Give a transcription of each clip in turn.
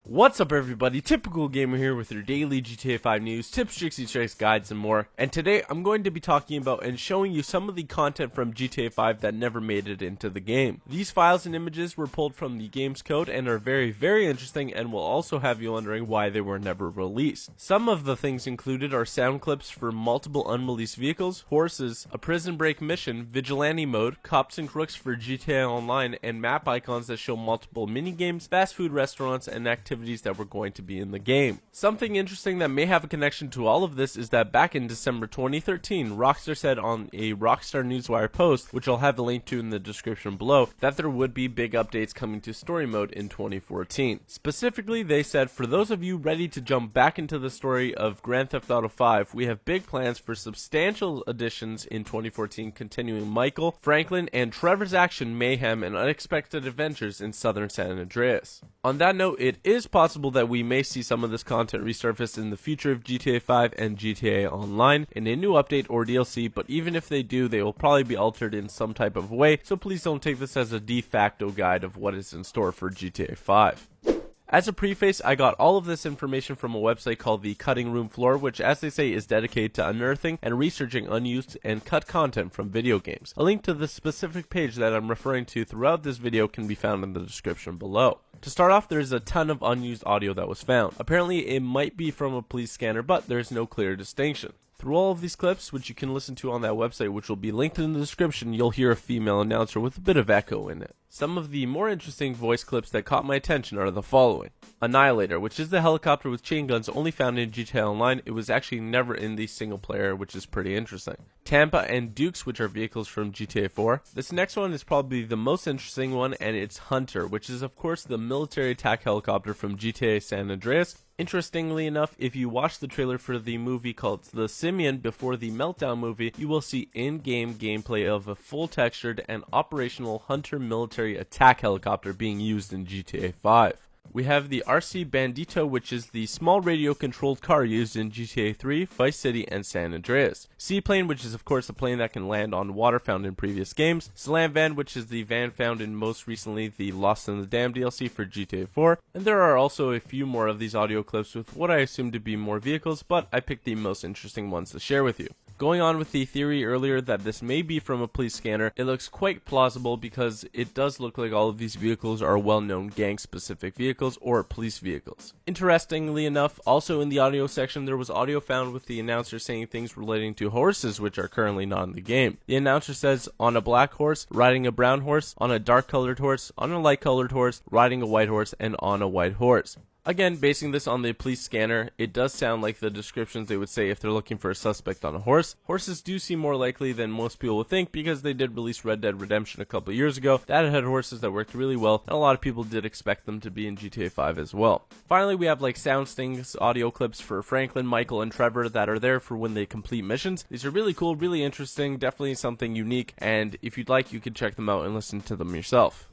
What's up everybody, Typical Gamer here with your daily GTA 5 news, tips, tricks, Easter eggs, guides, and more. And today I'm going to be talking about and showing you some of the content from GTA 5 that never made it into the game. These files and images were pulled from the game's code and are very interesting, and will also have you wondering why they were never released. Some of the things included are sound clips for multiple unreleased vehicles, horses, a prison break mission, vigilante mode, cops and crooks for GTA Online, and map icons that show multiple minigames, fast food restaurants, and activities that were going to be in the game. Something interesting that may have a connection to all of this is that back in December 2013, Rockstar said on a Rockstar Newswire post, which I'll have a link to in the description below, that there would be big updates coming to story mode in 2014. Specifically, they said, for those of you ready to jump back into the story of Grand Theft Auto 5, we have big plans for substantial additions in 2014, continuing Michael, Franklin, and Trevor's action, mayhem, and unexpected adventures in southern San Andreas. On that note, it is possible that we may see some of this content resurface in the future of GTA 5 and GTA Online in a new update or DLC, but even if they do, they will probably be altered in some type of way, so please don't take this as a de facto guide of what is in store for GTA 5. As a preface, I got all of this information from a website called the Cutting Room Floor, which, as they say, is dedicated to unearthing and researching unused and cut content from video games. A link to the specific page that I'm referring to throughout this video can be found in the description below. To start off, there's a ton of unused audio that was found. Apparently, it might be from a police scanner, but there's no clear distinction. Through all of these clips, which you can listen to on that website, which will be linked in the description, you'll hear a female announcer with a bit of echo in it. Some of the more interesting voice clips that caught my attention are the following. Annihilator, which is the helicopter with chain guns only found in GTA Online. It was actually never in the single player, which is pretty interesting. Tampa and Dukes, which are vehicles from GTA 4. This next one is probably the most interesting one, and it's Hunter, which is of course the military attack helicopter from GTA San Andreas. Interestingly enough, if you watch the trailer for the movie called The Simian before the Meltdown movie, you will see in-game gameplay of a full textured and operational Hunter military attack helicopter being used in GTA 5. We have the RC Bandito, which is the small radio-controlled car used in GTA 3, Vice City, and San Andreas. Seaplane, which is of course a plane that can land on water found in previous games. Slam Van, which is the van found in most recently the Lost in the Dam DLC for GTA 4. And there are also a few more of these audio clips with what I assume to be more vehicles, but I picked the most interesting ones to share with you. Going on with the theory earlier that this may be from a police scanner, it looks quite plausible because it does look like all of these vehicles are well-known gang-specific vehicles or police vehicles. Interestingly enough, also in the audio section, there was audio found with the announcer saying things relating to horses which are currently not in the game. The announcer says, on a black horse, riding a brown horse, on a dark-colored horse, on a light-colored horse, riding a white horse, and on a white horse. Again, basing this on the police scanner, it does sound like the descriptions they would say if they're looking for a suspect on a horse. Horses do seem more likely than most people would think because they did release Red Dead Redemption a couple years ago. That had horses that worked really well, and a lot of people did expect them to be in GTA 5 as well. Finally, we have like sound stings, audio clips for Franklin, Michael, and Trevor that are there for when they complete missions. These are really cool, really interesting, definitely something unique, and if you'd like, you can check them out and listen to them yourself.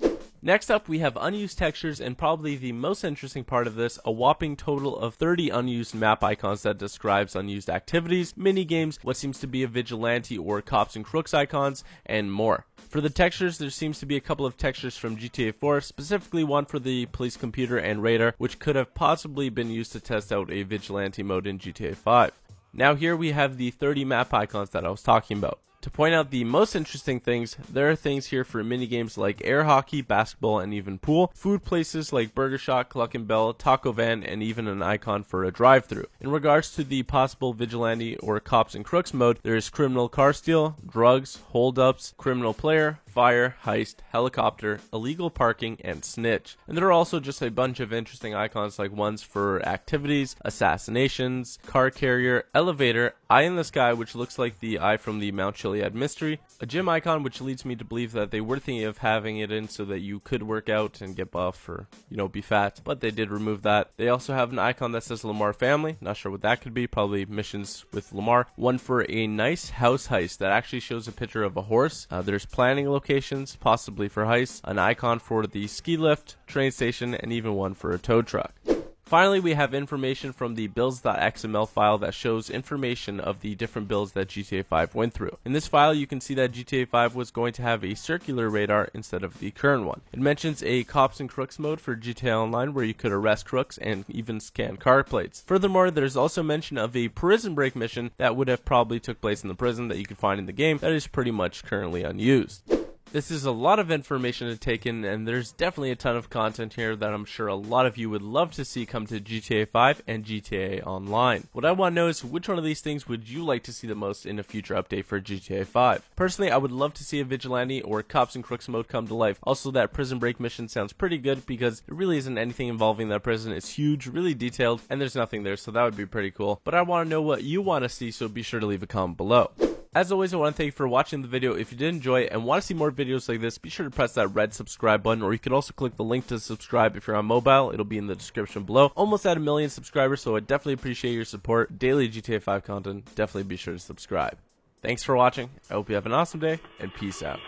Next up, we have unused textures, and probably the most interesting part of this, a whopping total of 30 unused map icons that describes unused activities, minigames, what seems to be a vigilante or cops and crooks icons, and more. For the textures, there seems to be a couple of textures from GTA 4, specifically one for the police computer and radar, which could have possibly been used to test out a vigilante mode in GTA 5. Now here we have the 30 map icons that I was talking about. To point out the most interesting things, there are things here for minigames like air hockey, basketball, and even pool, food places like Burger Shot, Cluck and Bell, Taco Van, and even an icon for a drive-thru. In regards to the possible vigilante or cops and crooks mode, there is criminal car steal, drugs, holdups, criminal player, fire, heist, helicopter, illegal parking, and snitch. And there are also just a bunch of interesting icons like ones for activities, assassinations, car carrier, elevator, eye in the sky, which looks like the eye from the Mount Chiliad mystery, a gym icon, which leads me to believe that they were thinking of having it in so that you could work out and get buff or, be fat, but they did remove that. They also have an icon that says Lamar family, not sure what that could be, probably missions with Lamar. One for a nice house heist that actually shows a picture of a horse. There's planning locations, possibly for heists, an icon for the ski lift, train station, and even one for a tow truck. Finally, we have information from the builds.xml file that shows information of the different builds that GTA 5 went through. In this file, you can see that GTA 5 was going to have a circular radar instead of the current one. It mentions a cops and crooks mode for GTA Online where you could arrest crooks and even scan car plates. Furthermore, there's also mention of a prison break mission that would have probably took place in the prison that you can find in the game that is pretty much currently unused. This is a lot of information to take in, and there's definitely a ton of content here that I'm sure a lot of you would love to see come to GTA 5 and GTA Online. What I want to know is which one of these things would you like to see the most in a future update for GTA 5? Personally, I would love to see a Vigilante or Cops and Crooks mode come to life. Also, that prison break mission sounds pretty good because there really isn't anything involving that prison. It's huge, really detailed, and there's nothing there, so that would be pretty cool. But I want to know what you want to see, so be sure to leave a comment below. As always, I want to thank you for watching the video. If you did enjoy it and want to see more videos like this, be sure to press that red subscribe button, or you can also click the link to subscribe if you're on mobile. It'll be in the description below. Almost at 1 million subscribers, so I definitely appreciate your support. Daily GTA 5 content, definitely be sure to subscribe. Thanks for watching. I hope you have an awesome day, and peace out.